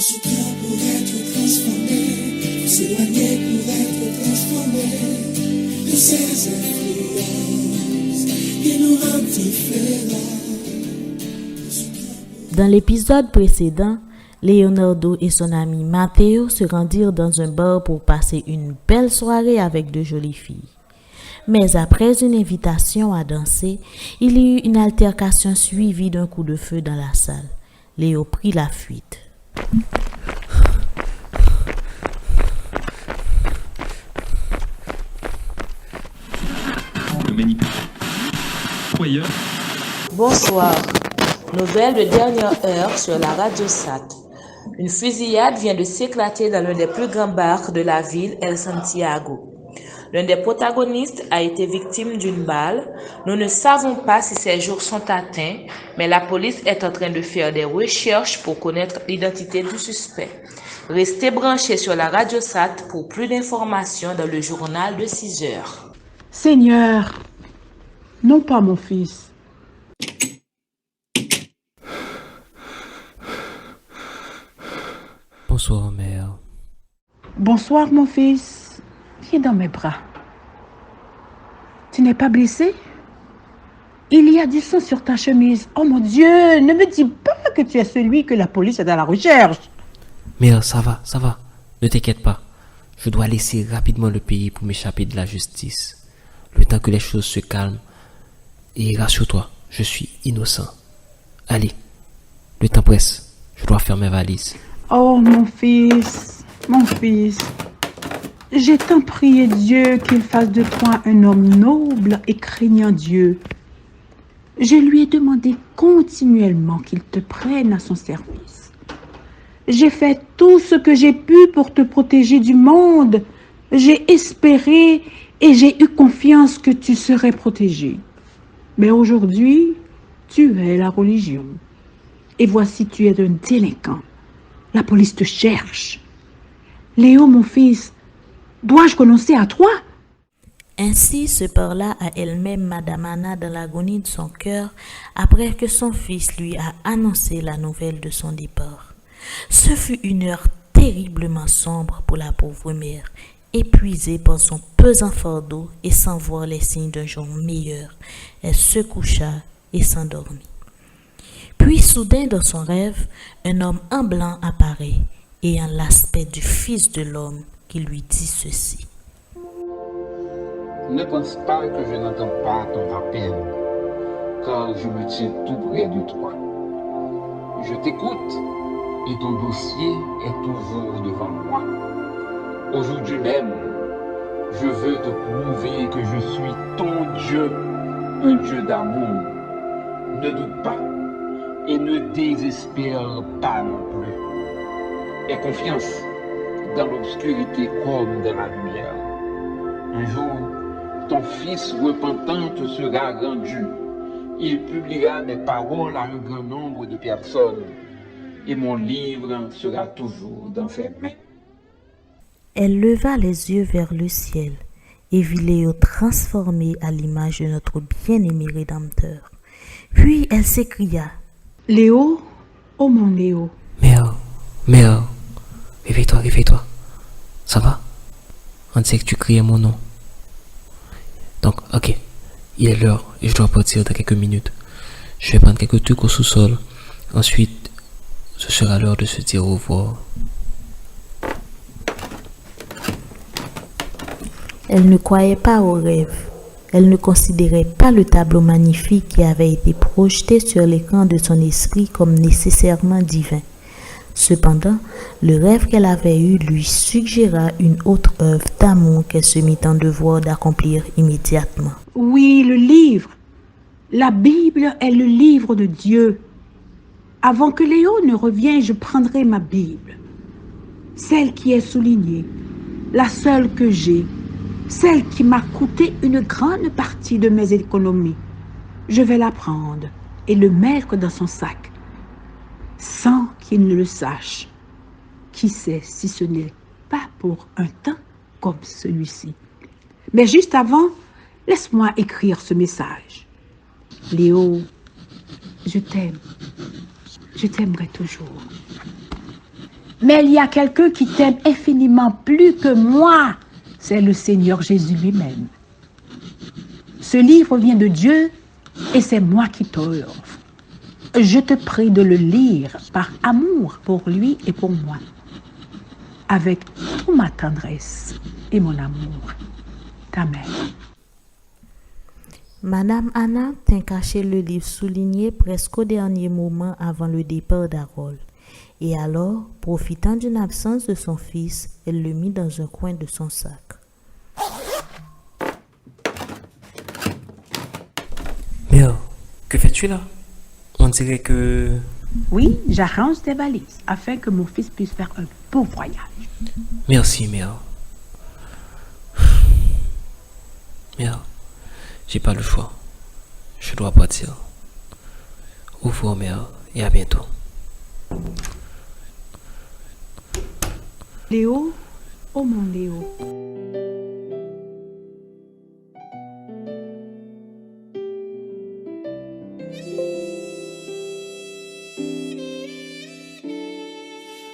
ce cœur pour être transformé, s'éloigner pour être transformé de ces influences qui nous rendent différents. Dans l'épisode précédent, Leonardo et son ami Matteo se rendirent dans un bar pour passer une belle soirée avec de jolies filles. Mais après une invitation à danser, il y eut une altercation suivie d'un coup de feu dans la salle. Léo prit la fuite. Bonsoir. Nouvelle de dernière heure sur la radio SAT. Une fusillade vient de s'éclater dans l'un des plus grands bars de la ville, El Santiago. L'un des protagonistes a été victime d'une balle. Nous ne savons pas si ses jours sont atteints, mais la police est en train de faire des recherches pour connaître l'identité du suspect. Restez branchés sur la radio SAT pour plus d'informations dans le journal de 6 heures. Seigneur, non pas mon fils. Bonsoir, mère. Bonsoir, mon fils. Viens dans mes bras. Tu n'es pas blessé? Il y a du sang sur ta chemise. Oh mon Dieu, ne me dis pas que tu es celui que la police est à la recherche. Mère, ça va. Ne t'inquiète pas. Je dois laisser rapidement le pays pour m'échapper de la justice. Le temps que les choses se calment. Et rassure-toi, je suis innocent. Allez, le temps presse. Je dois faire mes valises. Oh mon fils. J'ai tant prié Dieu qu'il fasse de toi un homme noble et craignant Dieu. Je lui ai demandé continuellement qu'il te prenne à son service. J'ai fait tout ce que j'ai pu pour te protéger du monde. J'ai espéré et j'ai eu confiance que tu serais protégé. Mais aujourd'hui, tu es la religion. Et voici, tu es un délinquant. La police te cherche. Léo, mon fils, dois-je renoncer à toi? Ainsi se parla à elle-même Madame Anna dans l'agonie de son cœur après que son fils lui a annoncé la nouvelle de son départ. Ce fut une heure terriblement sombre pour la pauvre mère, épuisée par son pesant fardeau et sans voir les signes d'un jour meilleur. Elle se coucha et s'endormit. Puis soudain dans son rêve, un homme en blanc apparaît, ayant l'aspect du Fils de l'homme, qui lui dit ceci. Ne pense pas que je n'entends pas ton appel, car je me tiens tout près de toi. Je t'écoute et ton dossier est toujours devant moi. Aujourd'hui même, je veux te prouver que je suis ton Dieu, un Dieu d'amour. Ne doute pas et ne désespère pas non plus. Aie confiance dans l'obscurité comme dans la lumière. Un jour, ton fils repentant te sera rendu. Il publiera mes paroles à un grand nombre de personnes et mon livre sera toujours dans ses mains. Elle leva les yeux vers le ciel et vit Léo transformé à l'image de notre bien-aimé Rédempteur. Puis elle s'écria. Léo, oh mon Léo. Mère, réveille-toi. Ça va? On sait que tu criais mon nom. Donc, ok, il est l'heure et je dois partir dans quelques minutes. Je vais prendre quelques trucs au sous-sol. Ensuite, ce sera l'heure de se dire au revoir. Elle ne croyait pas au rêve. Elle ne considérait pas le tableau magnifique qui avait été projeté sur l'écran de son esprit comme nécessairement divin. Cependant, le rêve qu'elle avait eu lui suggéra une autre œuvre d'amour qu'elle se mit en devoir d'accomplir immédiatement. Oui, le livre. La Bible est le livre de Dieu. Avant que Léo ne revienne, je prendrai ma Bible. Celle qui est soulignée, la seule que j'ai, celle qui m'a coûté une grande partie de mes économies. Je vais la prendre et le mettre dans son sac, sans qu'il ne le sache. Qui sait si ce n'est pas pour un temps comme celui-ci. Mais juste avant, laisse-moi écrire ce message. Léo, je t'aime. Je t'aimerai toujours. Mais il y a quelqu'un qui t'aime infiniment plus que moi. C'est le Seigneur Jésus lui-même. Ce livre vient de Dieu et c'est moi qui te l'offre. Je te prie de le lire par amour pour lui et pour moi, avec toute ma tendresse et mon amour. Ta mère. Madame Anna tint caché le livre souligné presque au dernier moment avant le départ d'Harold. Et alors, profitant d'une absence de son fils, elle le mit dans un coin de son sac. Mère, que fais-tu là? On dirait que... Oui, j'arrange tes valises afin que mon fils puisse faire un beau voyage. Merci, mère. Mère, j'ai pas le choix. Je dois partir. Au revoir, mère, et à bientôt. Léo, oh mon Léo.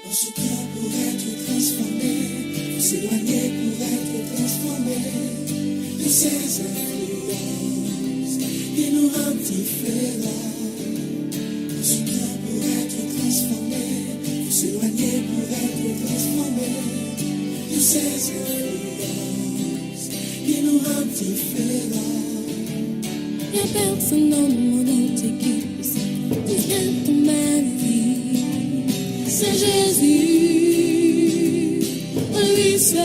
Ce cœur pour être transformé, faut s'éloigner pour être transformé de ces influences qui nous rendent différents. Ce cœur pour être transformé, faut s'éloigner pour être transformé de ces influences qui nous rendent différents. Y'a personne dans le monde entier qui puisse dire ton maladie. C'est Jésus, lui seul.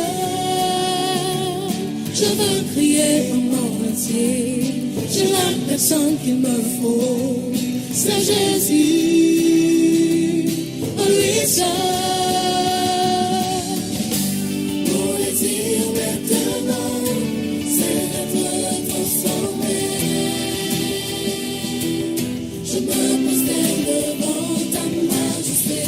Je veux crier au monde entier. J'ai la personne qu'il me faut. C'est Jésus, lui seul. Pour les dire maintenant, c'est d'être transformé. Je me prosterne devant ta majesté.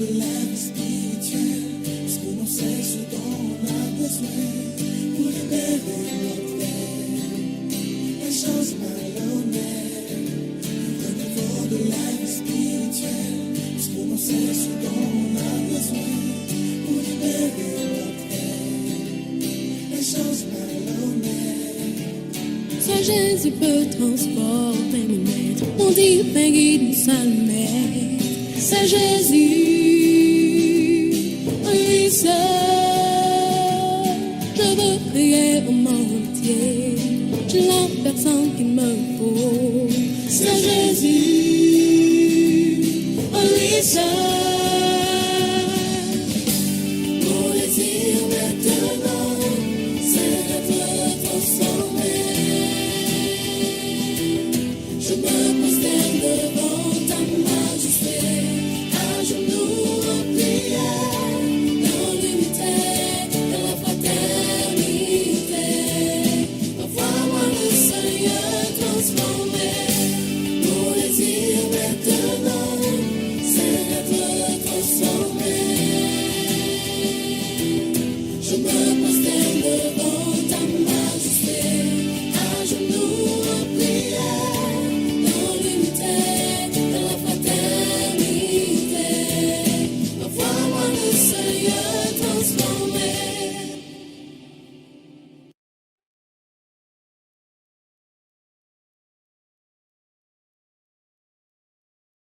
De la vie spirituelle, parce que l'on sait ce dont on a besoin pour libérer notre être, les choses malhonnêtes. Au niveau de la vie spirituelle, parce que l'on sait ce dont on a besoin pour libérer notre être, les choses malhonnêtes. Soit Jésus peut transformer mes maîtres, mon divin guide, mon seul maître. C'est Jésus, lui seul. Je veux prier au monde entier. J'ai la personne qu'il me faut. C'est Jésus, lui seul.